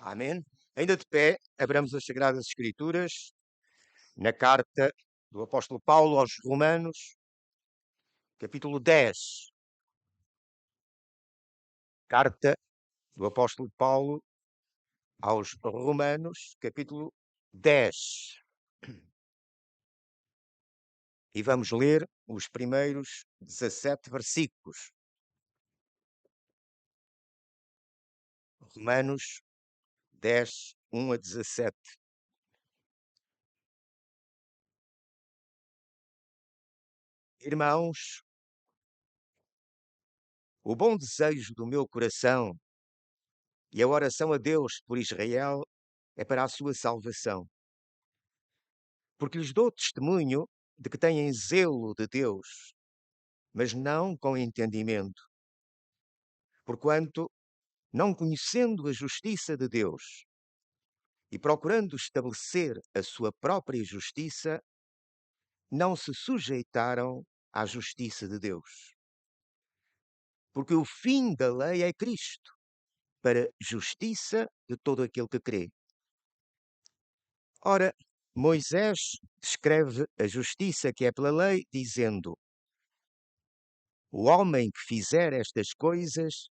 Amém. Ainda de pé, abramos as Sagradas Escrituras na carta do apóstolo Paulo aos Romanos, capítulo 10. Carta do apóstolo Paulo aos Romanos, capítulo 10. E vamos ler os primeiros 17 versículos. Romanos 10, 1 a 17. Irmãos, o bom desejo do meu coração e a oração a Deus por Israel é para a sua salvação. Porque lhes dou testemunho de que têm zelo de Deus, mas não com entendimento. Porquanto, não conhecendo a justiça de Deus e procurando estabelecer a sua própria justiça, não se sujeitaram à justiça de Deus. Porque o fim da lei é Cristo, para justiça de todo aquele que crê. Ora, Moisés descreve a justiça que é pela lei, dizendo: o homem que fizer estas coisas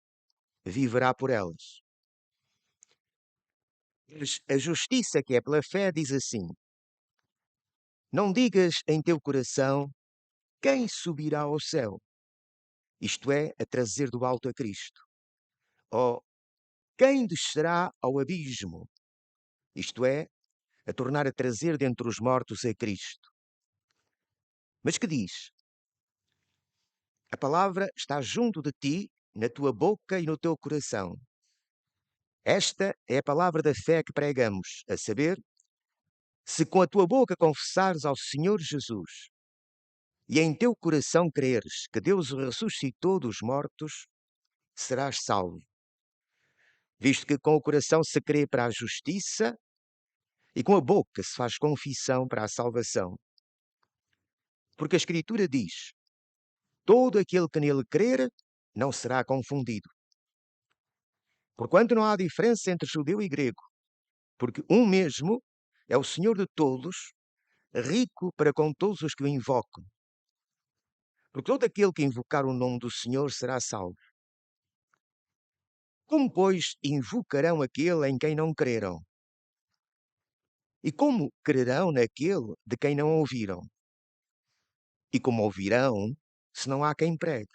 viverá por elas. Mas a justiça que é pela fé diz assim: não digas em teu coração quem subirá ao céu, isto é, a trazer do alto a Cristo, ou quem descerá ao abismo, isto é, a tornar a trazer dentre os mortos a Cristo. Mas que diz? A palavra está junto de ti, na tua boca e no teu coração. Esta é a palavra da fé que pregamos, a saber, se com a tua boca confessares ao Senhor Jesus e em teu coração creres que Deus o ressuscitou dos mortos, serás salvo. Visto que com o coração se crê para a justiça e com a boca se faz confissão para a salvação. Porque a Escritura diz: todo aquele que nele crer não será confundido. Porquanto não há diferença entre judeu e grego, porque um mesmo é o Senhor de todos, rico para com todos os que o invocam. Porque todo aquele que invocar o nome do Senhor será salvo. Como, pois, invocarão aquele em quem não creram? E como crerão naquele de quem não ouviram? E como ouvirão, se não há quem pregue?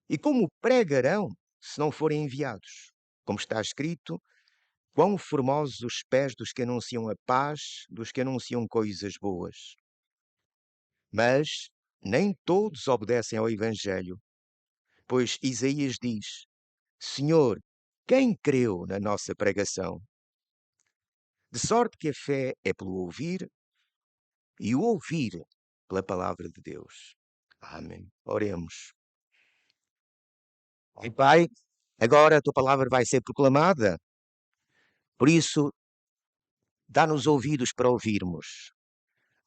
E como pregarão, se não forem enviados? Como está escrito: quão formosos os pés dos que anunciam a paz, dos que anunciam coisas boas. Mas nem todos obedecem ao Evangelho, pois Isaías diz: Senhor, quem creu na nossa pregação? De sorte que a fé é pelo ouvir, e o ouvir pela palavra de Deus. Amém. Oremos. Pai, agora a tua palavra vai ser proclamada, por isso, dá-nos ouvidos para ouvirmos.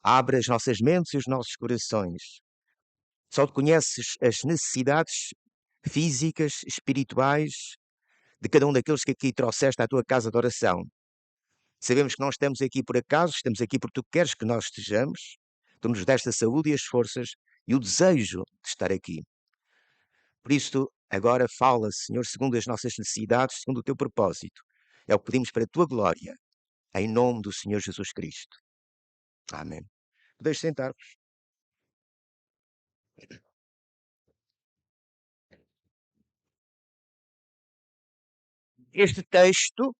Abre as nossas mentes e os nossos corações. Só te conheces as necessidades físicas, espirituais, de cada um daqueles que aqui trouxeste à tua casa de oração. Sabemos que não estamos aqui por acaso, estamos aqui porque tu queres que nós estejamos. Tu nos deste a saúde e as forças e o desejo de estar aqui. Por isso, agora fala, Senhor, segundo as nossas necessidades, segundo o teu propósito. É o que pedimos para a tua glória, em nome do Senhor Jesus Cristo. Amém. Podeis sentar-vos. Este texto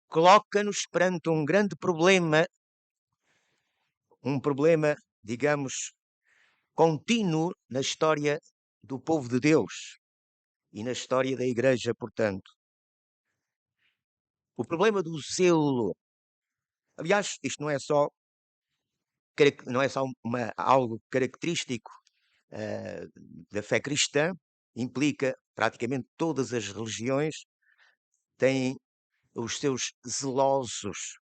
coloca-nos perante um grande problema, digamos, contínuo na história do povo de Deus e na história da Igreja, portanto. O problema do zelo. Aliás, isto não é só algo característico da fé cristã, implica praticamente todas as religiões têm os seus zelosos,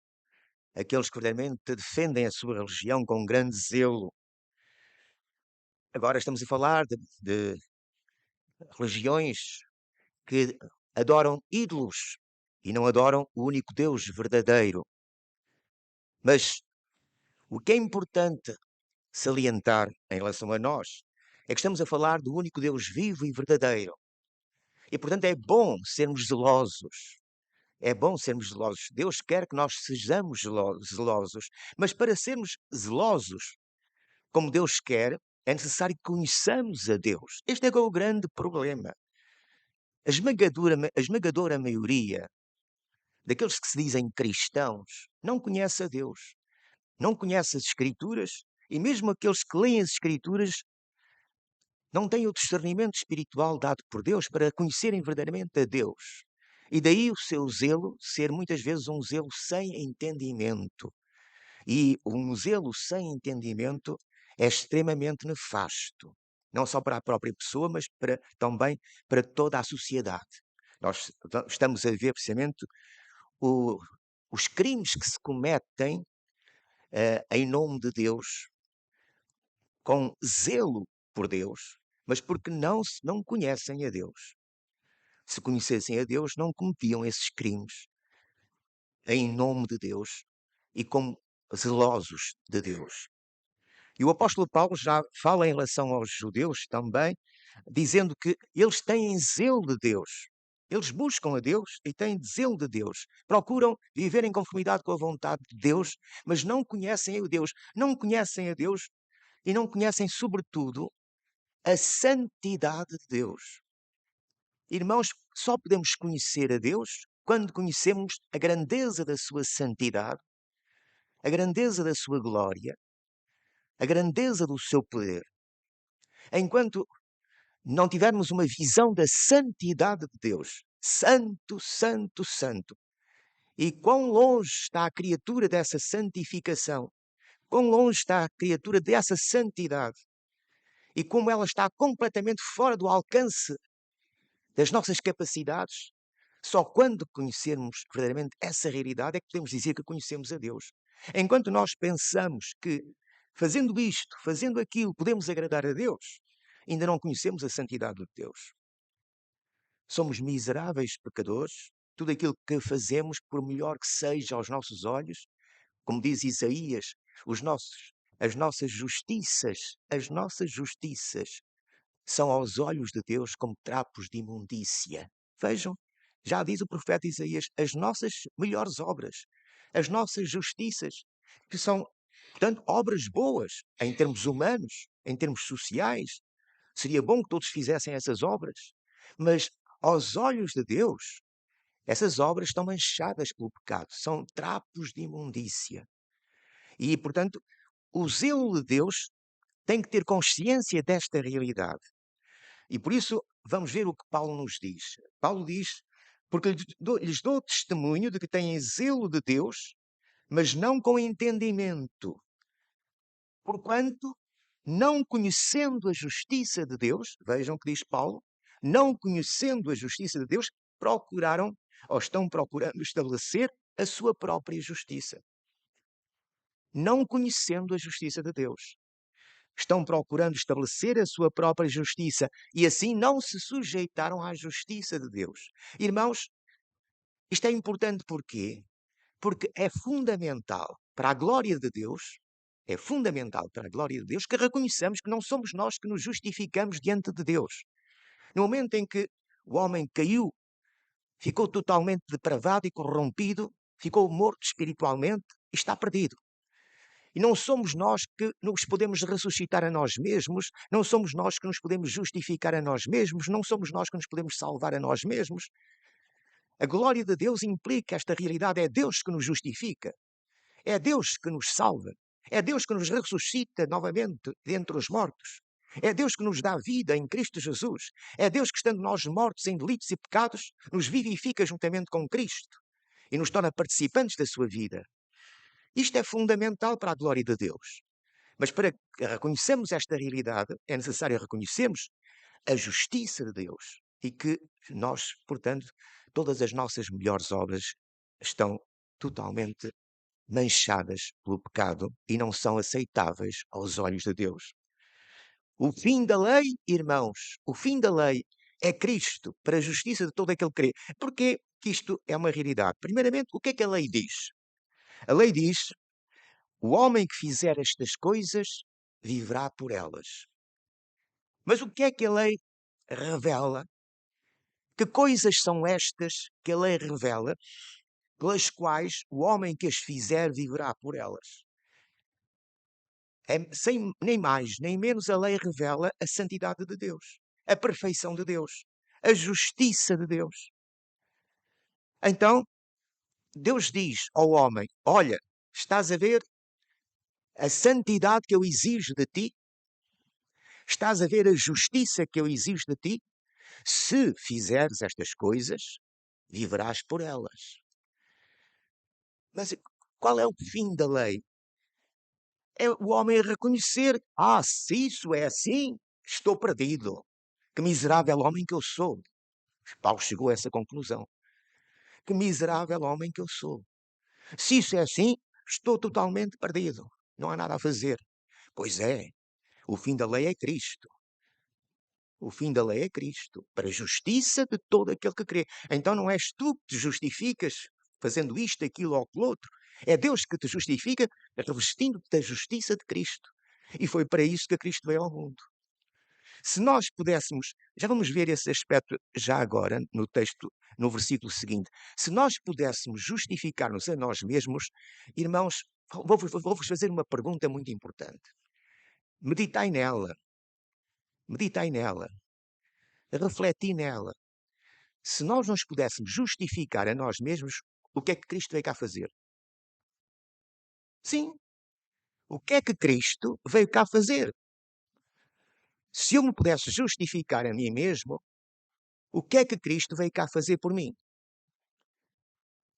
aqueles que verdadeiramente defendem a sua religião com grande zelo. Agora estamos a falar de religiões que adoram ídolos, e não adoram o único Deus verdadeiro. Mas o que é importante salientar em relação a nós é que estamos a falar do único Deus vivo e verdadeiro. E, portanto, é bom sermos zelosos. É bom sermos zelosos. Deus quer que nós sejamos zelosos. Mas para sermos zelosos, como Deus quer, é necessário que conheçamos a Deus. Este é que é o grande problema. A esmagadora maioria daqueles que se dizem cristãos não conhece a Deus, não conhece as Escrituras, e mesmo aqueles que leem as Escrituras não têm o discernimento espiritual dado por Deus para conhecerem verdadeiramente a Deus. E daí o seu zelo ser muitas vezes um zelo sem entendimento. E um zelo sem entendimento é extremamente nefasto, não só para a própria pessoa, mas também para toda a sociedade. Nós estamos a ver precisamente o- os crimes que se cometem em nome de Deus, com zelo por Deus, mas porque não conhecem a Deus. Se conhecessem a Deus, não cometiam esses crimes em nome de Deus e como zelosos de Deus. E o apóstolo Paulo já fala em relação aos judeus também, dizendo que eles têm zelo de Deus. Eles buscam a Deus e têm zelo de Deus. Procuram viver em conformidade com a vontade de Deus, mas não conhecem o Deus. Não conhecem a Deus e não conhecem, sobretudo, a santidade de Deus. Irmãos, só podemos conhecer a Deus quando conhecemos a grandeza da sua santidade, a grandeza da sua glória, a grandeza do seu poder. Enquanto não tivermos uma visão da santidade de Deus, santo, santo, santo, e quão longe está a criatura dessa santificação, quão longe está a criatura dessa santidade, e como ela está completamente fora do alcance das nossas capacidades, só quando conhecermos verdadeiramente essa realidade é que podemos dizer que conhecemos a Deus. Enquanto nós pensamos que fazendo isto, fazendo aquilo, podemos agradar a Deus, ainda não conhecemos a santidade de Deus. Somos miseráveis pecadores. Tudo aquilo que fazemos, por melhor que seja aos nossos olhos, como diz Isaías, as nossas justiças são aos olhos de Deus como trapos de imundícia. Vejam, já diz o profeta Isaías, as nossas melhores obras, as nossas justiças, que são, portanto, obras boas em termos humanos, em termos sociais. Seria bom que todos fizessem essas obras, mas aos olhos de Deus, essas obras estão manchadas pelo pecado, são trapos de imundícia. E, portanto, o zelo de Deus tem que ter consciência desta realidade. E por isso vamos ver o que Paulo nos diz. Paulo diz, porque lhes dou testemunho de que têm zelo de Deus, mas não com entendimento. Porquanto, não conhecendo a justiça de Deus, vejam o que diz Paulo, não conhecendo a justiça de Deus, procuraram ou estão procurando estabelecer a sua própria justiça. Não conhecendo a justiça de Deus. Estão procurando estabelecer a sua própria justiça e assim não se sujeitaram à justiça de Deus. Irmãos, isto é importante porquê? Porque é fundamental para a glória de Deus, é fundamental para a glória de Deus que reconheçamos que não somos nós que nos justificamos diante de Deus. No momento em que o homem caiu, ficou totalmente depravado e corrompido, ficou morto espiritualmente e está perdido. E não somos nós que nos podemos ressuscitar a nós mesmos, não somos nós que nos podemos justificar a nós mesmos, não somos nós que nos podemos salvar a nós mesmos. A glória de Deus implica esta realidade, é Deus que nos justifica, é Deus que nos salva, é Deus que nos ressuscita novamente dentre os mortos. É Deus que nos dá vida em Cristo Jesus. É Deus que, estando nós mortos em delitos e pecados, nos vivifica juntamente com Cristo e nos torna participantes da sua vida. Isto é fundamental para a glória de Deus. Mas para que reconheçamos esta realidade, é necessário reconhecermos a justiça de Deus e que nós, portanto, todas as nossas melhores obras estão totalmente manchadas pelo pecado e não são aceitáveis aos olhos de Deus. O fim da lei, irmãos, o fim da lei é Cristo para a justiça de todo aquele que crê. Porquê? que isto é uma realidade? Primeiramente, o que é que a lei diz? A lei diz: o homem que fizer estas coisas viverá por elas. Mas o que é que a lei revela? Que coisas são estas que a lei revela, pelas quais o homem que as fizer viverá por elas? Sem nem mais nem menos, a lei revela a santidade de Deus, a perfeição de Deus, a justiça de Deus. Então, Deus diz ao homem: olha, estás a ver a santidade que eu exijo de ti? Estás a ver a justiça que eu exijo de ti? Se fizeres estas coisas, viverás por elas. Mas qual é o fim da lei? É o homem reconhecer: se isso é assim, estou perdido. Que miserável homem que eu sou. Paulo chegou a essa conclusão. Que miserável homem que eu sou. Se isso é assim, estou totalmente perdido. Não há nada a fazer. Pois é, o fim da lei é Cristo. O fim da lei é Cristo, para a justiça de todo aquele que crê. Então não és tu que te justificas fazendo isto, aquilo ou aquilo outro. É Deus que te justifica revestindo-te da justiça de Cristo. E foi para isso que Cristo veio ao mundo. Se nós pudéssemos, já vamos ver esse aspecto já agora, no texto, no versículo seguinte. Se nós pudéssemos justificar-nos a nós mesmos, irmãos, vou-vos fazer uma pergunta muito importante. Meditai nela. Meditai nela. Refleti nela. Se nós nos pudéssemos justificar a nós mesmos, o que é que Cristo veio cá fazer? Sim, o que é que Cristo veio cá fazer? Se eu me pudesse justificar a mim mesmo, o que é que Cristo veio cá fazer por mim?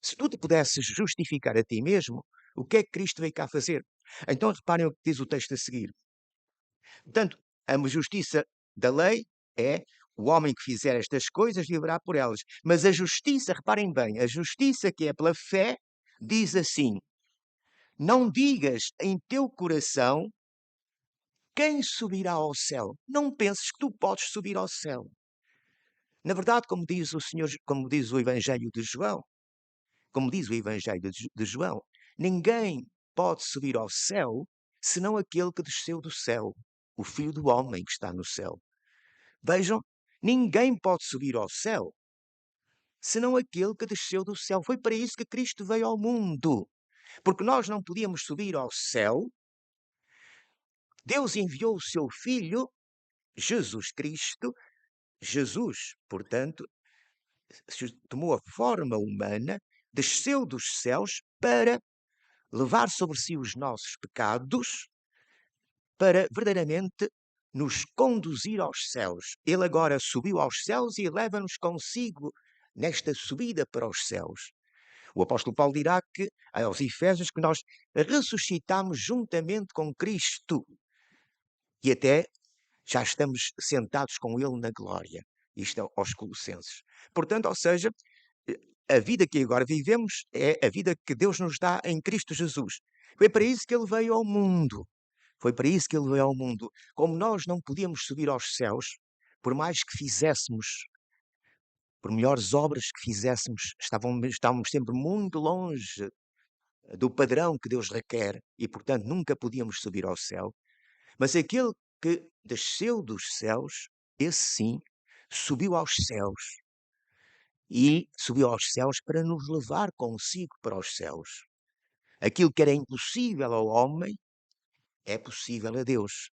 Se tu te pudesses justificar a ti mesmo, o que é que Cristo veio cá fazer? Então reparem o que diz o texto a seguir. Portanto, a justiça da lei é: o homem que fizer estas coisas viverá por elas. Mas a justiça, reparem bem, a justiça que é pela fé, diz assim: não digas em teu coração: quem subirá ao céu? Não penses que tu podes subir ao céu. Na verdade, como diz o Senhor, como diz o Evangelho de João, como diz o Evangelho de João, ninguém pode subir ao céu senão aquele que desceu do céu, o Filho do Homem que está no céu. Vejam, ninguém pode subir ao céu senão aquele que desceu do céu. Foi para isso que Cristo veio ao mundo. Porque nós não podíamos subir ao céu. Deus enviou o seu Filho, Jesus Cristo. Jesus, portanto, tomou a forma humana, desceu dos céus para levar sobre si os nossos pecados, para verdadeiramente nos conduzir aos céus. Ele agora subiu aos céus e leva-nos consigo nesta subida para os céus. O apóstolo Paulo dirá que, aos Efésios, que nós ressuscitamos juntamente com Cristo e até já estamos sentados com Ele na glória. Isto é aos Colossenses. Portanto, ou seja, a vida que agora vivemos é a vida que Deus nos dá em Cristo Jesus. Foi para isso que Ele veio ao mundo. Foi para isso que Ele veio ao mundo. Como nós não podíamos subir aos céus, por mais que fizéssemos, por melhores obras que fizéssemos, estávamos sempre muito longe do padrão que Deus requer e, portanto, nunca podíamos subir ao céu. Mas aquele que desceu dos céus, esse sim, subiu aos céus. E subiu aos céus para nos levar consigo para os céus. Aquilo que era impossível ao homem é possível a Deus.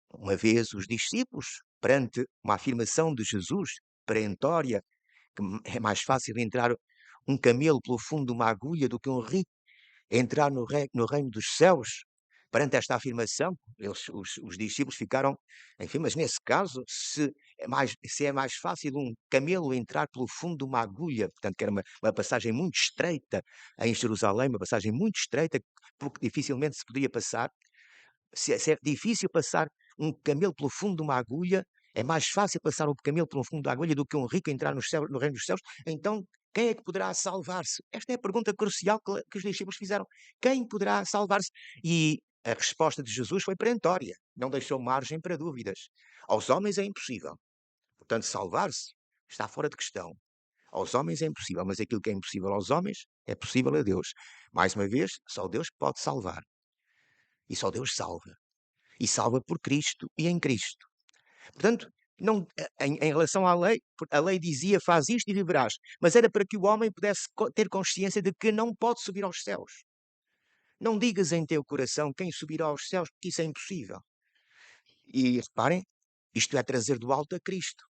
Uma vez os discípulos, perante uma afirmação de Jesus perentória, que é mais fácil entrar um camelo pelo fundo de uma agulha do que um rico entrar no reino dos céus, perante esta afirmação, os discípulos ficaram, enfim, mas nesse caso, se é mais fácil um camelo entrar pelo fundo de uma agulha, portanto, que era uma passagem muito estreita em Jerusalém, uma passagem muito estreita, porque dificilmente se poderia passar, se é difícil passar um camelo pelo fundo de uma agulha, é mais fácil passar um camelo pelo fundo da agulha do que um rico entrar no reino dos céus, então quem é que poderá salvar-se? Esta é a pergunta crucial que os discípulos fizeram. Quem poderá salvar-se? E a resposta de Jesus foi perentória, não deixou margem para dúvidas. Aos homens é impossível. Portanto, salvar-se está fora de questão. Aos homens é impossível, mas aquilo que é impossível aos homens é possível a Deus. Mais uma vez, só Deus pode salvar. E só Deus salva. E salva por Cristo e em Cristo. Portanto, não, em relação à lei, a lei dizia faz isto e viverás. Mas era para que o homem pudesse ter consciência de que não pode subir aos céus. Não digas em teu coração quem subirá aos céus, porque isso é impossível. E reparem, isto é trazer do alto a Cristo.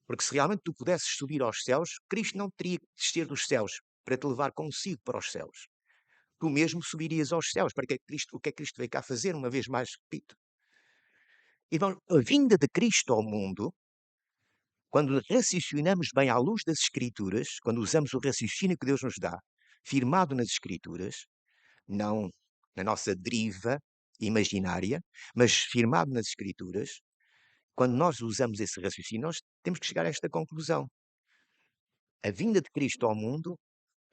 Porque se realmente tu pudesses subir aos céus, Cristo não teria que descer dos céus para te levar consigo para os céus. Tu mesmo subirias aos céus. Para que Cristo, o que é que Cristo veio cá fazer, uma vez mais, repito. Então, a vinda de Cristo ao mundo, quando raciocinamos bem à luz das Escrituras, quando usamos o raciocínio que Deus nos dá, firmado nas Escrituras, não na nossa deriva imaginária, mas firmado nas Escrituras, quando nós usamos esse raciocínio, nós temos que chegar a esta conclusão. A vinda de Cristo ao mundo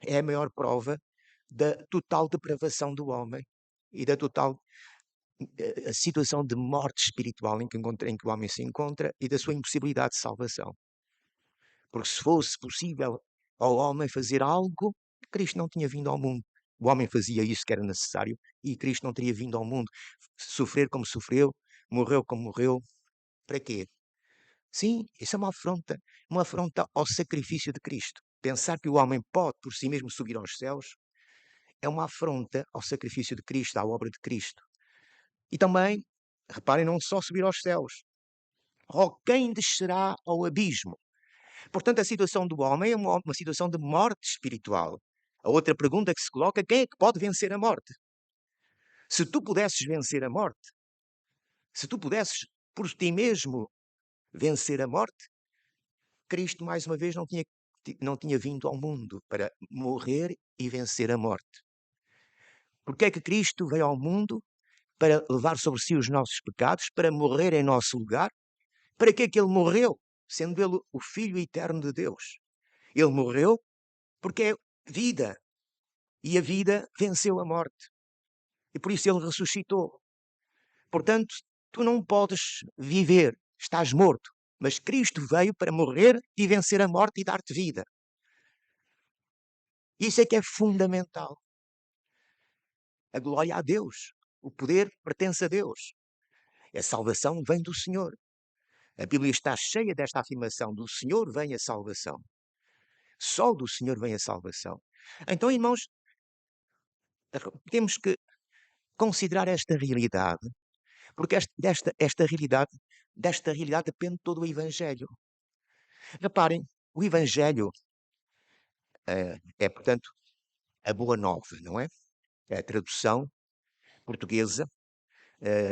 é a maior prova da total depravação do homem e da total a situação de morte espiritual em que o homem se encontra e da sua impossibilidade de salvação. Porque se fosse possível ao homem fazer algo, Cristo não tinha vindo ao mundo. O homem fazia isso que era necessário e Cristo não teria vindo ao mundo. Sofrer como sofreu, morreu como morreu. Para quê? Sim, isso é uma afronta ao sacrifício de Cristo. Pensar que o homem pode por si mesmo subir aos céus é uma afronta ao sacrifício de Cristo, à obra de Cristo. E também, reparem, não só subir aos céus. Oh, quem descerá ao abismo? Portanto, a situação do homem é uma situação de morte espiritual. A outra pergunta que se coloca, quem é que pode vencer a morte? Se tu pudesses vencer a morte, se tu pudesses por ti mesmo vencer a morte, Cristo, mais uma vez, não tinha vindo ao mundo para morrer e vencer a morte. Porque é que Cristo veio ao mundo? Para levar sobre si os nossos pecados, para morrer em nosso lugar. Para que é que ele morreu? Sendo ele o Filho eterno de Deus. Ele morreu porque é vida. E a vida venceu a morte. E por isso ele ressuscitou. Portanto, tu não podes viver, estás morto. Mas Cristo veio para morrer e vencer a morte e dar-te vida. Isso é que é fundamental. A glória a Deus. O poder pertence a Deus. A salvação vem do Senhor. A Bíblia está cheia desta afirmação: do Senhor vem a salvação. Só do Senhor vem a salvação. Então, irmãos, temos que considerar esta realidade, porque desta realidade depende todo o Evangelho. Reparem, o Evangelho é, portanto, a boa nova, não é? É a tradução portuguesa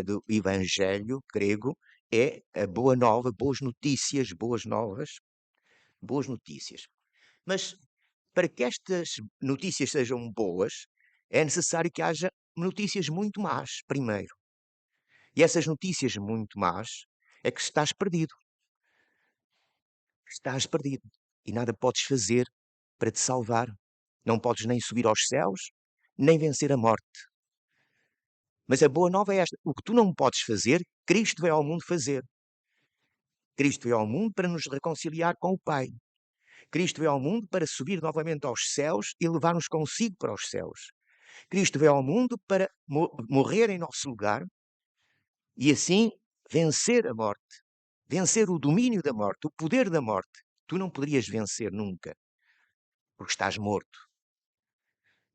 do Evangelho grego é a boa nova, boas notícias, boas novas, boas notícias. Mas para que estas notícias sejam boas, é necessário que haja notícias muito más primeiro. E essas notícias muito más é que estás perdido. Estás perdido. E nada podes fazer para te salvar. Não podes nem subir aos céus, nem vencer a morte. Mas a boa nova é esta: o que tu não podes fazer, Cristo veio ao mundo fazer. Cristo veio ao mundo para nos reconciliar com o Pai. Cristo veio ao mundo para subir novamente aos céus e levar-nos consigo para os céus. Cristo veio ao mundo para morrer em nosso lugar e assim vencer a morte, vencer o domínio da morte, o poder da morte. Tu não poderias vencer nunca, porque estás morto.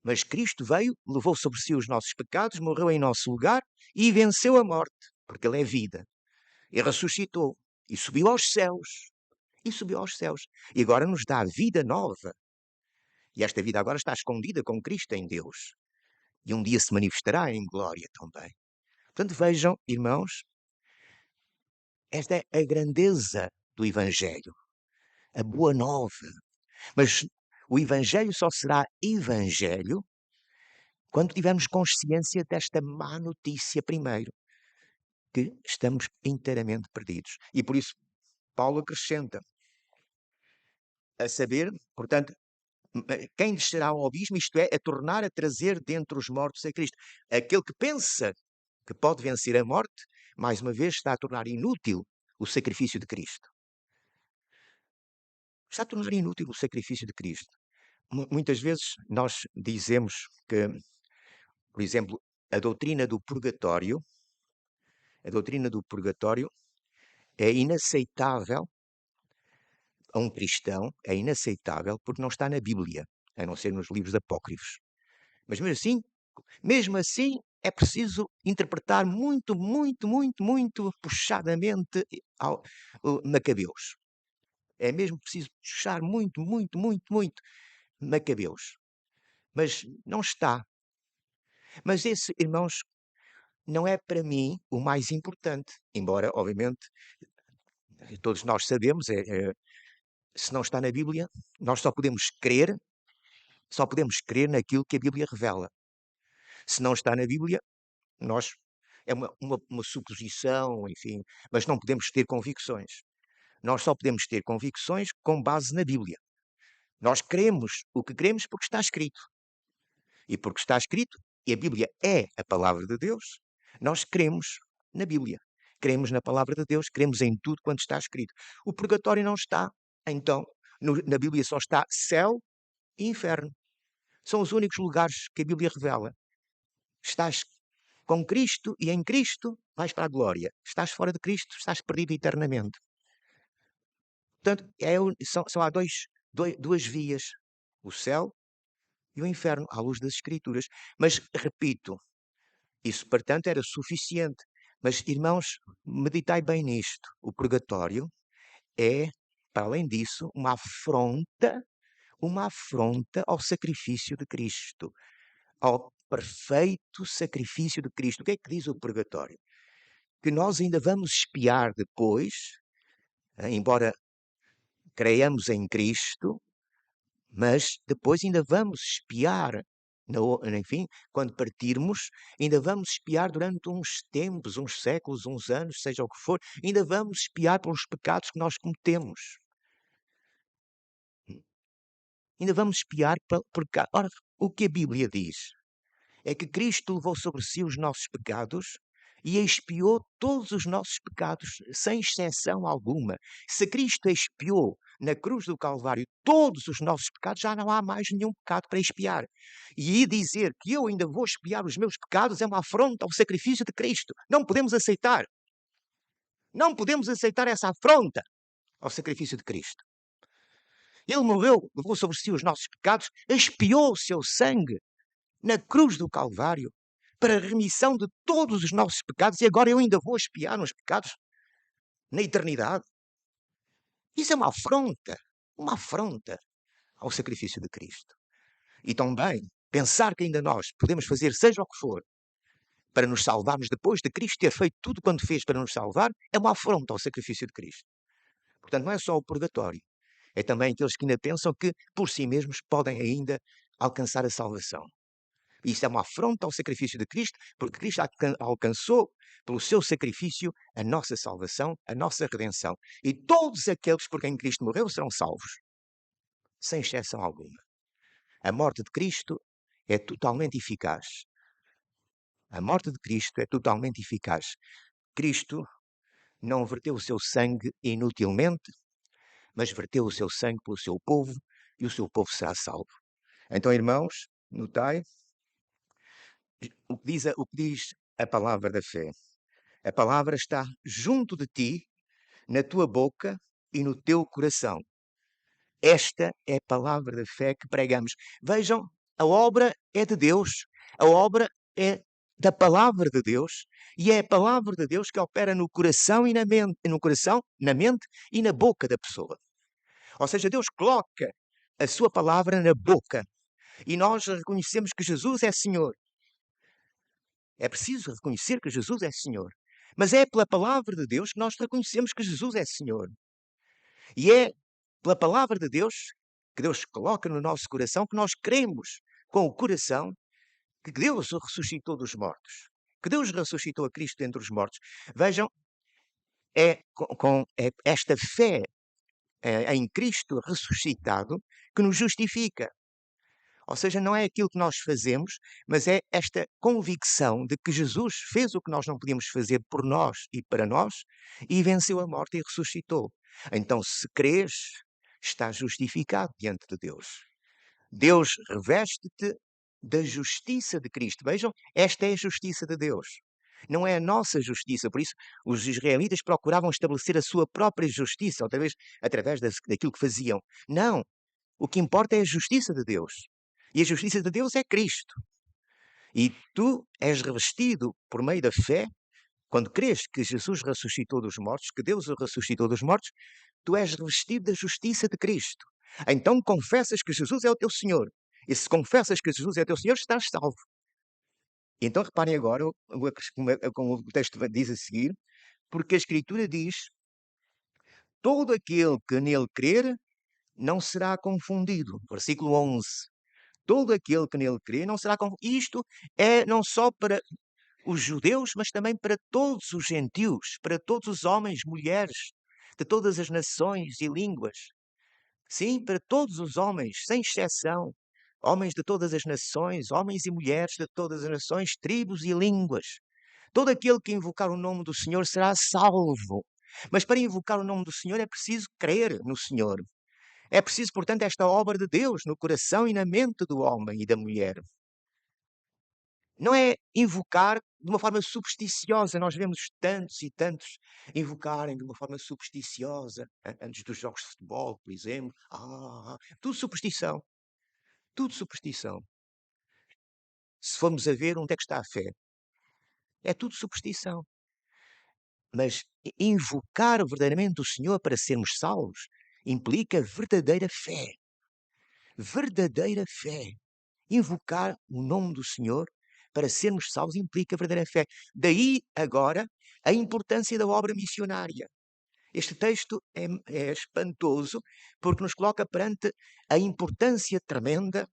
Mas Cristo veio, levou sobre si os nossos pecados, morreu em nosso lugar e venceu a morte, porque Ele é vida. E ressuscitou e subiu aos céus. E subiu aos céus. E agora nos dá vida nova. E esta vida agora está escondida com Cristo em Deus. E um dia se manifestará em glória também. Portanto, vejam, irmãos, esta é a grandeza do Evangelho. A boa nova. Mas o Evangelho só será Evangelho quando tivermos consciência desta má notícia primeiro, que estamos inteiramente perdidos. E por isso Paulo acrescenta, a saber, portanto, quem descerá ao abismo, isto é, a tornar a trazer dentre os mortos a Cristo. Aquele que pensa que pode vencer a morte, mais uma vez está a tornar inútil o sacrifício de Cristo. está a tornar inútil o sacrifício de Cristo. Muitas vezes nós dizemos que, por exemplo, a doutrina do purgatório é inaceitável a um cristão, é inaceitável porque não está na Bíblia, a não ser nos livros apócrifos. Mas mesmo assim, é preciso interpretar muito, muito, muito, muito puxadamente Macabeus. É mesmo preciso puxar muito, muito, muito, muito Macabeus. Mas não está. Mas esse, irmãos, não é para mim o mais importante. Embora, obviamente, todos nós sabemos, se não está na Bíblia, nós só podemos crer naquilo que a Bíblia revela. Se não está na Bíblia, nós é uma suposição, enfim, mas não podemos ter convicções. Nós só podemos ter convicções com base na Bíblia. Nós cremos o que cremos porque está escrito. E porque está escrito, e a Bíblia é a palavra de Deus, nós cremos na Bíblia. Cremos na palavra de Deus, cremos em tudo quanto está escrito. O purgatório não está. Então, na Bíblia só está céu e inferno. São os únicos lugares que a Bíblia revela. Estás com Cristo e em Cristo vais para a glória. Estás fora de Cristo, estás perdido eternamente. Portanto, há duas vias: o céu e o inferno, à luz das Escrituras. Mas, repito, isso, portanto, era suficiente. Mas, irmãos, meditai bem nisto. O purgatório é, para além disso, uma afronta ao sacrifício de Cristo, ao perfeito sacrifício de Cristo. O que é que diz o purgatório? Que nós ainda vamos expiar depois, embora creiamos em Cristo, mas depois ainda vamos expiar, enfim, quando partirmos, ainda vamos expiar durante uns tempos, uns séculos, uns anos, seja o que for, ainda vamos expiar pelos pecados que nós cometemos. Ainda vamos expiar por cá. Ora, o que a Bíblia diz é que Cristo levou sobre si os nossos pecados e expiou todos os nossos pecados, sem exceção alguma. Se Cristo expiou na cruz do Calvário todos os nossos pecados, já não há mais nenhum pecado para expiar. E dizer que eu ainda vou expiar os meus pecados é uma afronta ao sacrifício de Cristo. Não podemos aceitar. Não podemos aceitar essa afronta ao sacrifício de Cristo. Ele morreu, levou sobre si os nossos pecados, expiou o seu sangue na cruz do Calvário para a remissão de todos os nossos pecados, e agora eu ainda vou expiar uns pecados na eternidade. Isso é uma afronta ao sacrifício de Cristo. E também pensar que ainda nós podemos fazer seja o que for para nos salvarmos depois de Cristo ter feito tudo quanto fez para nos salvar, é uma afronta ao sacrifício de Cristo. Portanto, não é só o purgatório, é também aqueles que ainda pensam que por si mesmos podem ainda alcançar a salvação. Isso é uma afronta ao sacrifício de Cristo, porque Cristo alcançou, pelo seu sacrifício, a nossa salvação, a nossa redenção. E todos aqueles por quem Cristo morreu serão salvos, sem exceção alguma. A morte de Cristo é totalmente eficaz. A morte de Cristo é totalmente eficaz. Cristo não verteu o seu sangue inutilmente, mas verteu o seu sangue pelo seu povo, e o seu povo será salvo. Então, irmãos, notai o que diz a palavra da fé. A palavra está junto de ti, na tua boca e no teu coração. Esta é a palavra da fé que pregamos. Vejam, a obra é de Deus. A obra é da palavra de Deus, e é a palavra de Deus que opera no coração e na mente e na boca da pessoa. Ou seja, Deus coloca a sua palavra na boca e nós reconhecemos que Jesus é Senhor. É preciso reconhecer que Jesus é Senhor. Mas é pela palavra de Deus que nós reconhecemos que Jesus é Senhor. E é pela palavra de Deus, que Deus coloca no nosso coração, que nós cremos com o coração que Deus o ressuscitou dos mortos. Que Deus ressuscitou a Cristo entre os mortos. Vejam, é com esta fé em Cristo ressuscitado que nos justifica. Ou seja, não é aquilo que nós fazemos, mas é esta convicção de que Jesus fez o que nós não podíamos fazer por nós e para nós, e venceu a morte e ressuscitou. Então, se crês, está justificado diante de Deus. Deus reveste-te da justiça de Cristo. Vejam, esta é a justiça de Deus. Não é a nossa justiça. Por isso, os israelitas procuravam estabelecer a sua própria justiça, através daquilo que faziam. Não. O que importa é a justiça de Deus. E a justiça de Deus é Cristo. E tu és revestido por meio da fé, quando crês que Jesus ressuscitou dos mortos, que Deus o ressuscitou dos mortos, tu és revestido da justiça de Cristo. Então confessas que Jesus é o teu Senhor. E se confessas que Jesus é o teu Senhor, estás salvo. Então reparem agora como o texto diz a seguir, porque a Escritura diz: todo aquele que nele crer não será confundido. Versículo 11. Todo aquele que nele crê não será confundido. Isto é não só para os judeus, mas também para todos os gentios, para todos os homens, mulheres, de todas as nações e línguas. Sim, para todos os homens, sem exceção. Homens de todas as nações, homens e mulheres de todas as nações, tribos e línguas. Todo aquele que invocar o nome do Senhor será salvo. Mas para invocar o nome do Senhor é preciso crer no Senhor. É preciso, portanto, esta obra de Deus no coração e na mente do homem e da mulher. Não é invocar de uma forma supersticiosa. Nós vemos tantos e tantos invocarem de uma forma supersticiosa, antes dos jogos de futebol, por exemplo. Tudo superstição. Tudo superstição. Se formos a ver onde é que está a fé, é tudo superstição. Mas invocar verdadeiramente o Senhor para sermos salvos implica verdadeira fé. Verdadeira fé. Invocar o nome do Senhor para sermos salvos implica verdadeira fé. Daí, agora, a importância da obra missionária. Este texto é espantoso porque nos coloca perante a importância tremenda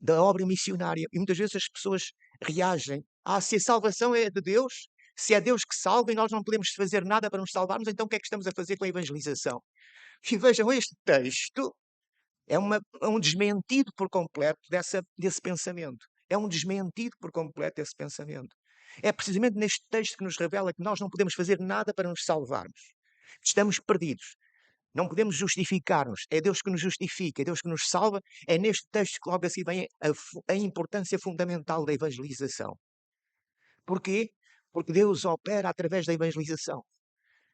da obra missionária. E muitas vezes as pessoas reagem. Se a salvação é de Deus, se é Deus que salva e nós não podemos fazer nada para nos salvarmos, então o que é que estamos a fazer com a evangelização? E vejam, este texto é um desmentido por completo desse pensamento. É um desmentido por completo desse pensamento. É precisamente neste texto que nos revela que nós não podemos fazer nada para nos salvarmos. Estamos perdidos. Não podemos justificar-nos. É Deus que nos justifica, é Deus que nos salva. É neste texto que logo assim vem a importância fundamental da evangelização. Porquê? Porque Deus opera através da evangelização.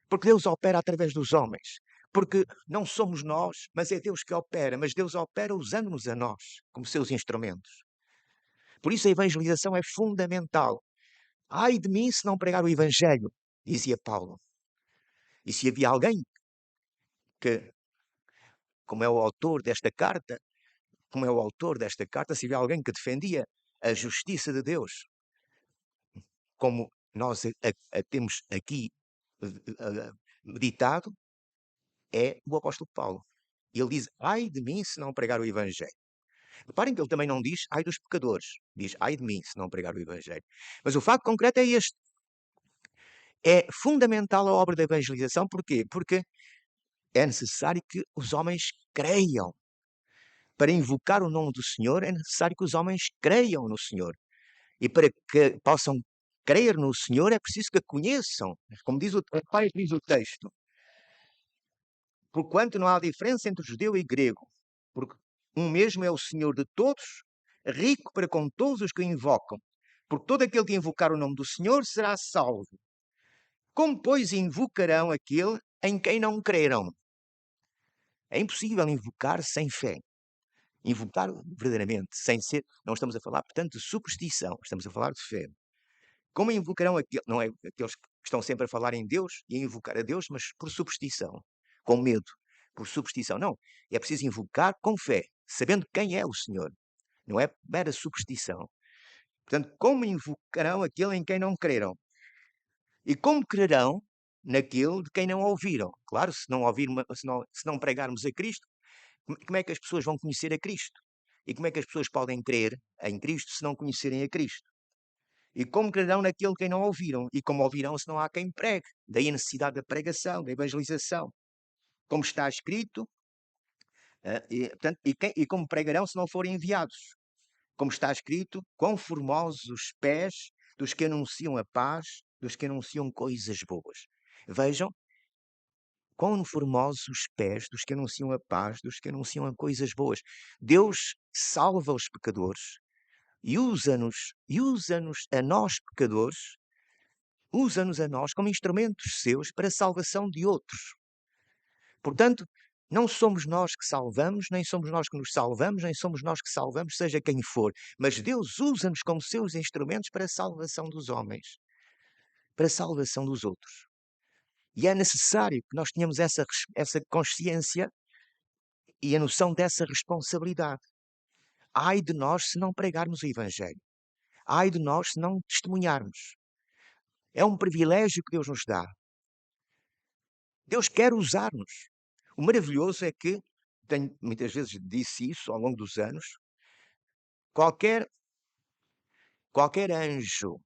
Porque Deus opera através dos homens. Porque não somos nós, mas é Deus que opera. Mas Deus opera usando-nos a nós como seus instrumentos. Por isso a evangelização é fundamental. Ai de mim se não pregar o Evangelho, dizia Paulo. E se havia alguém que, como é o autor desta carta, se havia alguém que defendia a justiça de Deus, como nós a temos aqui meditado, é o apóstolo Paulo. Ele diz, ai de mim se não pregar o Evangelho. Reparem que ele também não diz, ai dos pecadores. Diz, ai de mim se não pregar o Evangelho. Mas o facto concreto é este. É fundamental a obra da evangelização. Porquê? Porque é necessário que os homens creiam. Para invocar o nome do Senhor, é necessário que os homens creiam no Senhor. E para que possam crer no Senhor, é preciso que conheçam. Como diz diz o texto. Porquanto não há diferença entre judeu e grego, porque um mesmo é o Senhor de todos, rico para com todos os que o invocam. Porque todo aquele que invocar o nome do Senhor será salvo. Como, pois, invocarão aquele em quem não creram? É impossível invocar sem fé. Invocar verdadeiramente, sem ser... Não estamos a falar, portanto, de superstição. Estamos a falar de fé. Como invocarão aqueles... Não é aqueles que estão sempre a falar em Deus e a invocar a Deus, mas por superstição. Com medo. Por superstição. Não. É preciso invocar com fé, sabendo quem é o Senhor. Não é mera superstição. Portanto, como invocarão aquele em quem não creram? E como crerão naquele de quem não ouviram? Claro, se não pregarmos a Cristo, como é que as pessoas vão conhecer a Cristo? E como é que as pessoas podem crer em Cristo se não conhecerem a Cristo? E como crerão naquele de quem não ouviram? E como ouvirão se não há quem pregue? Daí a necessidade da pregação, da evangelização. Como está escrito, e como pregarão se não forem enviados? Como está escrito, quão formosos os pés dos que anunciam a paz, dos que anunciam coisas boas. Vejam, Quão formosos os pés dos que anunciam a paz, dos que anunciam a coisas boas. Deus salva os pecadores e usa-nos a nós, pecadores, usa-nos a nós como instrumentos seus para a salvação de outros. Portanto, não somos nós que salvamos, nem somos nós que nos salvamos, nem somos nós que salvamos, seja quem for. Mas Deus usa-nos como seus instrumentos para a salvação dos homens, para a salvação dos outros. E é necessário que nós tenhamos essa consciência e a noção dessa responsabilidade. Ai de nós se não pregarmos o Evangelho. Ai de nós se não testemunharmos. É um privilégio que Deus nos dá. Deus quer usar-nos. O maravilhoso é que, tenho muitas vezes disse isso ao longo dos anos, qualquer anjo,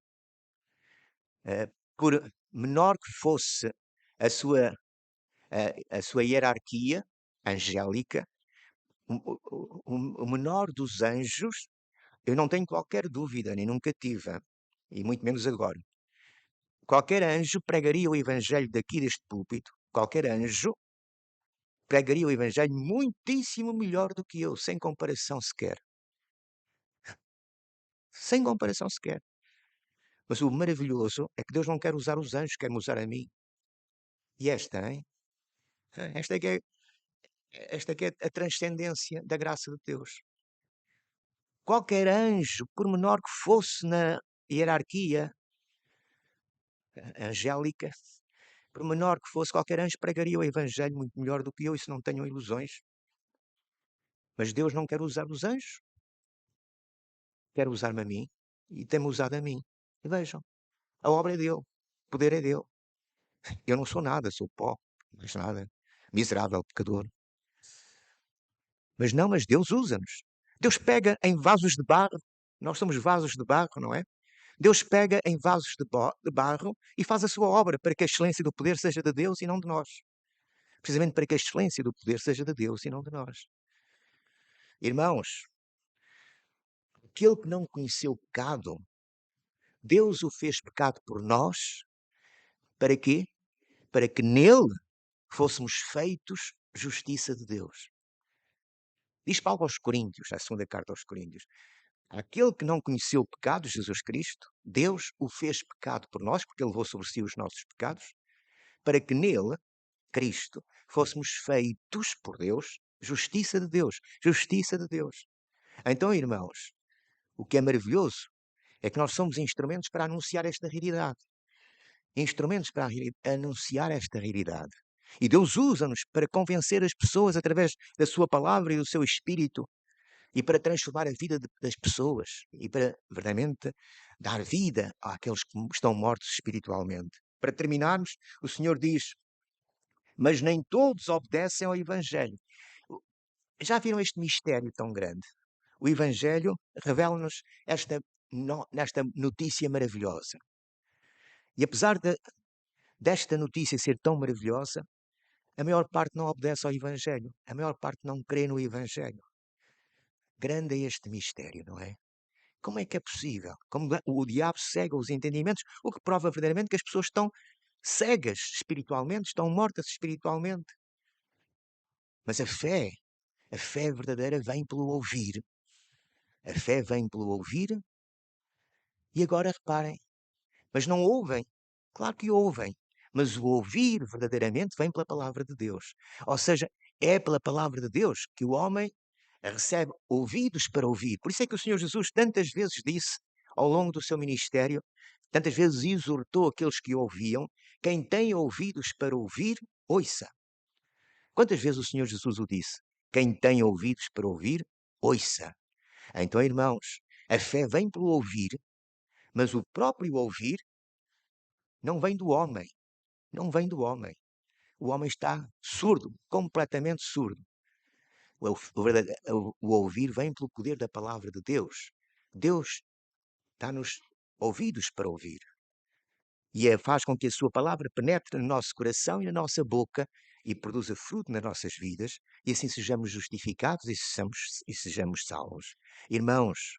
por menor que fosse a sua, a sua hierarquia angélica, o menor dos anjos, eu não tenho qualquer dúvida, nem nunca tive, e muito menos agora. Qualquer anjo pregaria o Evangelho daqui deste púlpito, qualquer anjo pregaria o Evangelho muitíssimo melhor do que eu, sem comparação sequer. Sem comparação sequer. Mas o maravilhoso é que Deus não quer usar os anjos, quer me usar a mim. E esta, hein? Esta é que é, esta é que é a transcendência da graça de Deus. Qualquer anjo, por menor que fosse na hierarquia angélica, por menor que fosse, qualquer anjo pregaria o Evangelho muito melhor do que eu, isso não tenham ilusões. Mas Deus não quer usar os anjos, quer usar-me a mim e tem-me usado a mim. E vejam, a obra é dele, o poder é dele. Eu não sou nada, sou pó, mais nada. Miserável pecador. Mas não, mas Deus usa-nos. Deus pega em vasos de barro. Nós somos vasos de barro, não é? Deus pega em vasos de barro e faz a sua obra para que a excelência do poder seja de Deus e não de nós. Precisamente para que a excelência do poder seja de Deus e não de nós. Irmãos, aquele que não conheceu o pecado, Deus o fez pecado por nós. Para quê? Para que nele fôssemos feitos justiça de Deus. Diz Paulo aos Coríntios, a segunda carta aos Coríntios. Aquele que não conheceu o pecado, Jesus Cristo, Deus o fez pecado por nós, porque ele levou sobre si os nossos pecados, para que nele, Cristo, fôssemos feitos por Deus, justiça de Deus, justiça de Deus. Então, irmãos, o que é maravilhoso é que nós somos instrumentos para anunciar esta realidade. Instrumentos para anunciar esta realidade. E Deus usa-nos para convencer as pessoas através da sua palavra e do seu Espírito e para transformar a vida das pessoas e para verdadeiramente dar vida àqueles que estão mortos espiritualmente. Para terminarmos, o Senhor diz: mas nem todos obedecem ao Evangelho. Já viram este mistério tão grande? O Evangelho revela-nos nesta notícia maravilhosa. E apesar desta notícia ser tão maravilhosa, a maior parte não obedece ao Evangelho. A maior parte não crê no Evangelho. Grande é este mistério, não é? Como é que é possível? Como o diabo cega os entendimentos, o que prova verdadeiramente que as pessoas estão cegas espiritualmente, estão mortas espiritualmente. Mas a fé verdadeira vem pelo ouvir. A fé vem pelo ouvir. E agora reparem, mas não ouvem. Claro que ouvem. Mas o ouvir verdadeiramente vem pela palavra de Deus. Ou seja, é pela palavra de Deus que o homem recebe ouvidos para ouvir. Por isso é que o Senhor Jesus tantas vezes disse, ao longo do seu ministério, tantas vezes exortou aqueles que ouviam: quem tem ouvidos para ouvir, ouça. Quantas vezes o Senhor Jesus o disse? Quem tem ouvidos para ouvir, ouça. Então, irmãos, a fé vem pelo ouvir, mas o próprio ouvir não vem do homem. Não vem do homem. O homem está surdo, completamente surdo. O ouvir vem pelo poder da palavra de Deus. Deus dá-nos ouvidos para ouvir. E faz com que a sua palavra penetre no nosso coração e na nossa boca e produza fruto nas nossas vidas, e assim sejamos justificados e sejamos salvos. Irmãos,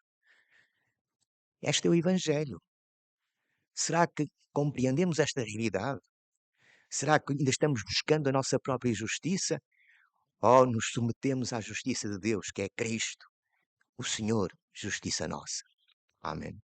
este é o Evangelho. Será que compreendemos esta realidade? Será que ainda estamos buscando a nossa própria justiça? Ou nos submetemos à justiça de Deus, que é Cristo, o Senhor, justiça nossa? Amém.